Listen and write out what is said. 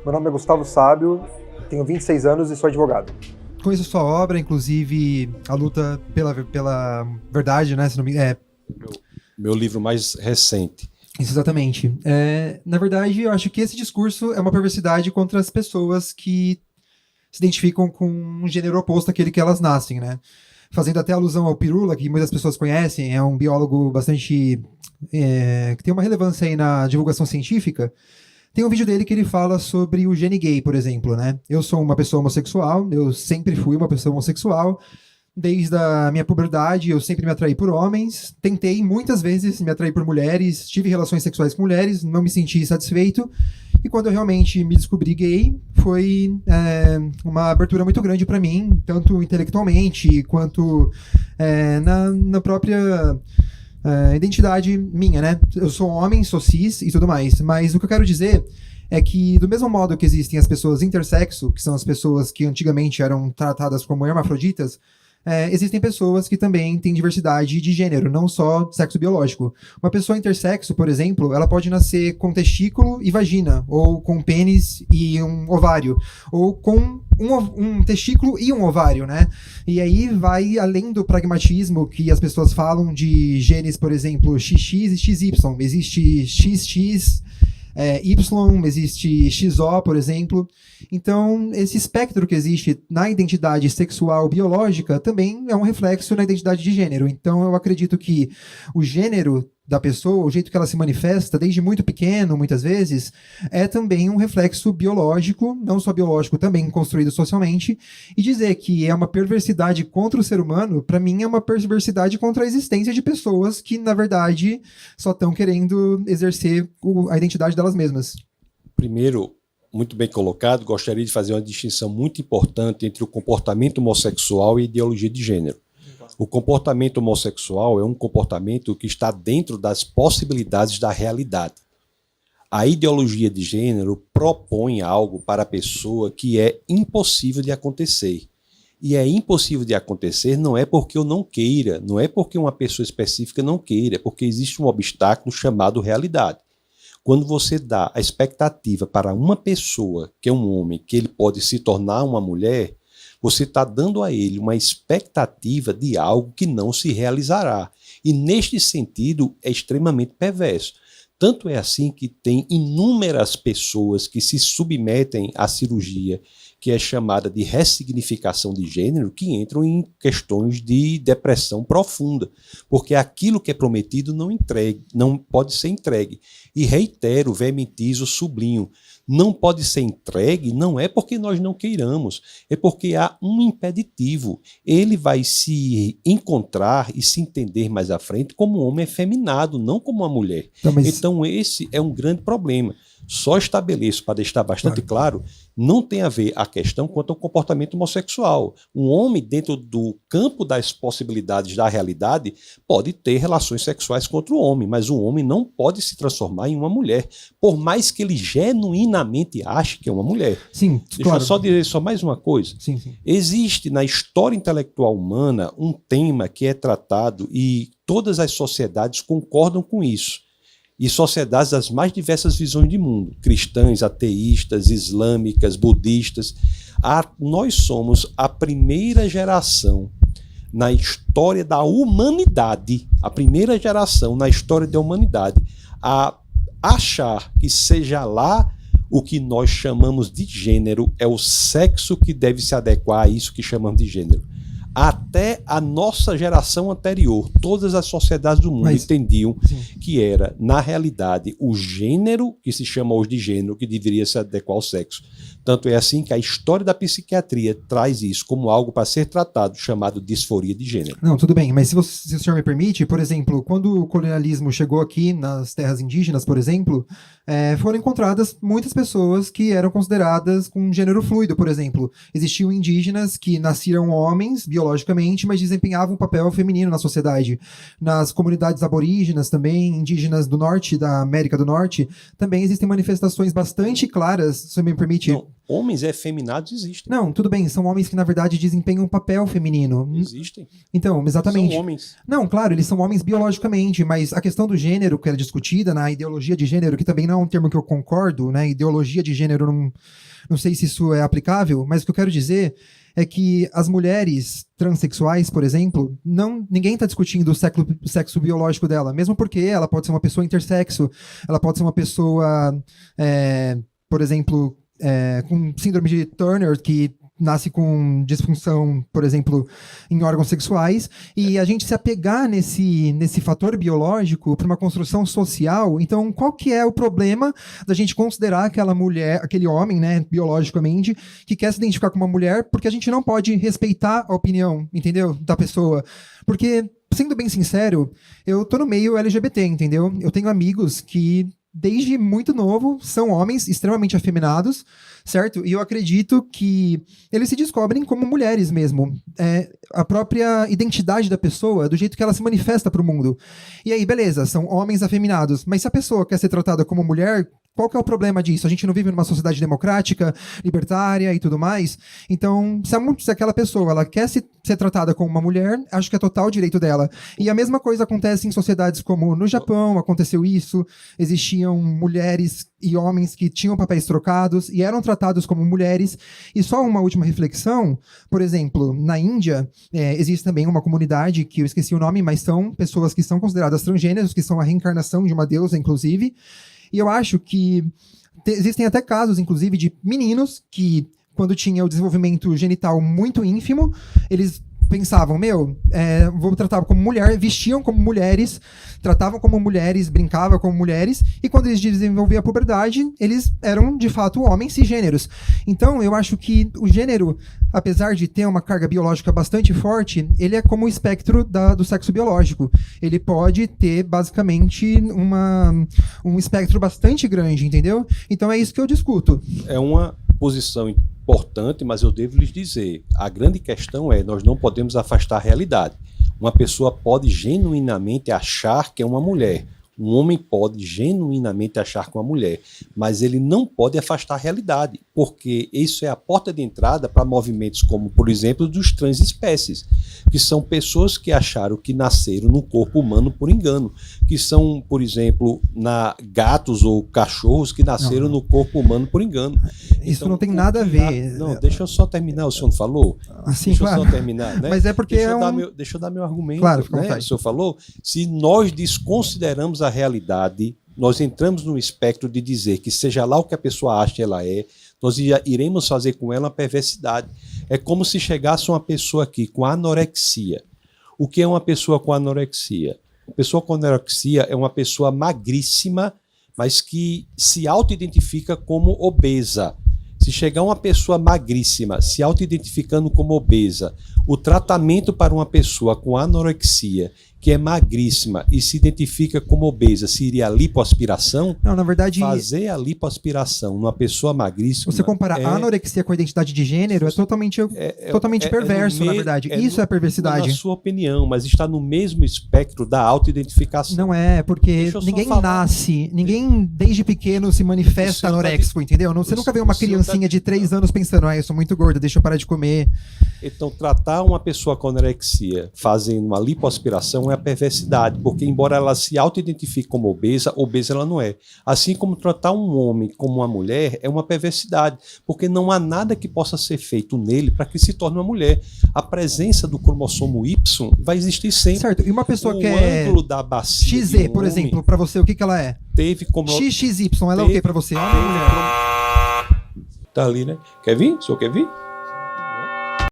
Meu nome é Gustavo Sábio, tenho 26 anos e sou advogado. Conheço sua obra, inclusive a luta pela verdade, né? Se não me... Meu livro mais recente. Isso, exatamente. Na verdade, eu acho que esse discurso é uma perversidade contra as pessoas que se identificam com um gênero oposto àquele que elas nascem, né? Fazendo até alusão ao Pirula, que muitas pessoas conhecem, é um biólogo bastante... que tem uma relevância aí na divulgação científica. Tem um vídeo dele que ele fala sobre o gene gay, por exemplo, né? Eu sou uma pessoa homossexual, eu sempre fui uma pessoa homossexual. Desde a minha puberdade, eu sempre me atraí por homens. Tentei muitas vezes me atrair por mulheres, tive relações sexuais com mulheres, não me senti satisfeito. E quando eu realmente me descobri gay, foi uma abertura muito grande para mim, tanto intelectualmente quanto na própria identidade minha, né? Eu sou homem, sou cis e tudo mais. Mas o que eu quero dizer é que, do mesmo modo que existem as pessoas intersexo, que são as pessoas que antigamente eram tratadas como hermafroditas, existem pessoas que também têm diversidade de gênero, não só sexo biológico. Uma pessoa intersexo, por exemplo, ela pode nascer com testículo e vagina, ou com pênis e um ovário, ou com um testículo e um ovário, né? E aí vai além do pragmatismo que as pessoas falam de genes, por exemplo, XX e XY. Existe XX... Y, existe XO, por exemplo. Então, esse espectro que existe na identidade sexual biológica também é um reflexo na identidade de gênero. Então, eu acredito que o gênero da pessoa, o jeito que ela se manifesta, desde muito pequeno, muitas vezes, é também um reflexo biológico, não só biológico, também construído socialmente, e dizer que é uma perversidade contra o ser humano, para mim é uma perversidade contra a existência de pessoas que, na verdade, só estão querendo exercer a identidade delas mesmas. Primeiro, muito bem colocado, gostaria de fazer uma distinção muito importante entre o comportamento homossexual e a ideologia de gênero. O comportamento homossexual é um comportamento que está dentro das possibilidades da realidade. A ideologia de gênero propõe algo para a pessoa que é impossível de acontecer. E é impossível de acontecer não é porque eu não queira, não é porque uma pessoa específica não queira, é porque existe um obstáculo chamado realidade. Quando você dá a expectativa para uma pessoa, que é um homem, que ele pode se tornar uma mulher, você está dando a ele uma expectativa de algo que não se realizará. E, neste sentido, é extremamente perverso. Tanto é assim que tem inúmeras pessoas que se submetem à cirurgia, que é chamada de ressignificação de gênero, que entram em questões de depressão profunda, porque aquilo que é prometido não pode ser entregue. E reitero, vermentizo, sublinho, não pode ser entregue não é porque nós não queiramos, é porque há um impeditivo. Ele vai se encontrar e se entender mais à frente como um homem efeminado, não como uma mulher. Então esse é um grande problema. Só estabeleço, para deixar bastante claro, não tem a ver a questão quanto ao comportamento homossexual. Um homem, dentro do campo das possibilidades da realidade, pode ter relações sexuais com outro homem, mas um homem não pode se transformar em uma mulher, por mais que ele genuinamente ache que é uma mulher. Sim, Deixa eu só dizer mais uma coisa. Sim. Existe na história intelectual humana um tema que é tratado e todas as sociedades concordam com isso. E sociedades das mais diversas visões de mundo, cristãs, ateístas, islâmicas, budistas. Nós somos a primeira geração na história da humanidade, a primeira geração na história da humanidade a achar que seja lá o que nós chamamos de gênero, é o sexo que deve se adequar a isso que chamamos de gênero. Até a nossa geração anterior, todas as sociedades do mundo entendiam que era, na realidade, o gênero, que se chama hoje de gênero, que deveria se adequar ao sexo. Tanto é assim que a história da psiquiatria traz isso como algo para ser tratado, chamado disforia de gênero. Não, tudo bem, mas se o senhor me permite, por exemplo, quando o colonialismo chegou aqui nas terras indígenas, por exemplo, foram encontradas muitas pessoas que eram consideradas com um gênero fluido, por exemplo. Existiam indígenas que nasceram homens, biologicamente, mas desempenhavam um papel feminino na sociedade. Nas comunidades aborígenas também, indígenas do norte, da América do Norte, também existem manifestações bastante claras, se me permite... Não, Homens efeminados existem. Não, tudo bem, são homens que na verdade desempenham um papel feminino. Existem. Então, exatamente. São homens. Não, claro, eles são homens biologicamente, mas a questão do gênero que era discutida na ideologia de gênero, que também não é um termo que eu concordo, né? Ideologia de gênero, não sei se isso é aplicável, mas o que eu quero dizer é que as mulheres transexuais, por exemplo, ninguém está discutindo o sexo biológico dela, mesmo porque ela pode ser uma pessoa intersexo, ela pode ser uma pessoa, por exemplo, com síndrome de Turner, que nasce com disfunção, por exemplo, em órgãos sexuais, e a gente se apegar nesse fator biológico para uma construção social, então qual que é o problema da gente considerar aquela mulher, aquele homem, né, biologicamente, que quer se identificar com uma mulher, porque a gente não pode respeitar a opinião, entendeu, da pessoa, porque, sendo bem sincero, eu tô no meio LGBT, entendeu, eu tenho amigos que desde muito novo, são homens extremamente afeminados, certo? E eu acredito que eles se descobrem como mulheres mesmo. A própria identidade da pessoa, do jeito que ela se manifesta para o mundo. E aí, beleza, são homens afeminados, mas se a pessoa quer ser tratada como mulher, qual que é o problema disso? A gente não vive numa sociedade democrática, libertária e tudo mais? Então, se aquela pessoa ela quer ser tratada como uma mulher, acho que é total direito dela. E a mesma coisa acontece em sociedades como no Japão, aconteceu isso, existiam mulheres e homens que tinham papéis trocados e eram tratados como mulheres. E só uma última reflexão, por exemplo, na Índia, existe também uma comunidade, que eu esqueci o nome, mas são pessoas que são consideradas transgêneros, que são a reencarnação de uma deusa, inclusive. E eu acho que existem até casos, inclusive, de meninos que, quando tinha o desenvolvimento genital muito ínfimo, eles pensavam, vou tratar como mulher, vestiam como mulheres, tratavam como mulheres, brincavam como mulheres, e quando eles desenvolviam a puberdade, eles eram, de fato, homens cisgêneros. Então, eu acho que o gênero, apesar de ter uma carga biológica bastante forte, ele é como o espectro do sexo biológico. Ele pode ter, basicamente, um espectro bastante grande, entendeu? Então, é isso que eu discuto. É uma posição importante, mas eu devo lhes dizer, a grande questão é, nós não podemos afastar a realidade. Uma pessoa pode genuinamente achar que é uma mulher, um homem pode genuinamente achar que é uma mulher, mas ele não pode afastar a realidade, porque isso é a porta de entrada para movimentos como, por exemplo, dos transespécies, que são pessoas que acharam que nasceram no corpo humano por engano, que são, por exemplo, gatos ou cachorros que nasceram no corpo humano por engano. Isso então, não tem nada a ver. Não, deixa eu só terminar, o senhor não falou? Assim, deixa claro. eu só terminar, né? Mas é porque deixa eu dar meu argumento. Claro, fica à né? vontade. O senhor falou, se nós desconsideramos a realidade, nós entramos no espectro de dizer que seja lá o que a pessoa acha que ela é, nós iremos fazer com ela uma perversidade. É como se chegasse uma pessoa aqui com anorexia. O que é uma pessoa com anorexia? Uma pessoa com anorexia é uma pessoa magríssima, mas que se auto-identifica como obesa. Se chegar uma pessoa magríssima, se auto-identificando como obesa, o tratamento para uma pessoa com anorexia, que é magríssima e se identifica como obesa, seria a lipoaspiração? Não, na verdade... Fazer a lipoaspiração numa pessoa magríssima... Você comparar a anorexia com a identidade de gênero é totalmente perverso, na verdade. Isso é perversidade. Na sua opinião, mas está no mesmo espectro da auto-identificação. Não é, porque ninguém nasce, ninguém desde pequeno se manifesta anoréxico, entendeu? Você nunca vê uma criancinha de 3 anos pensando, eu sou muito gorda, deixa eu parar de comer. Então, tratar uma pessoa com anorexia fazendo uma lipoaspiração é a perversidade, porque embora ela se auto-identifique como obesa ela não é. Assim como tratar um homem como uma mulher é uma perversidade, porque não há nada que possa ser feito nele para que se torne uma mulher. A presença do cromossomo Y vai existir sempre. Certo, e uma pessoa que é ângulo da bacia XZ, por exemplo, para você, o que ela é? Teve como... XXY, ela é o que para você? Tá ali, né? Quer vir? O senhor quer vir?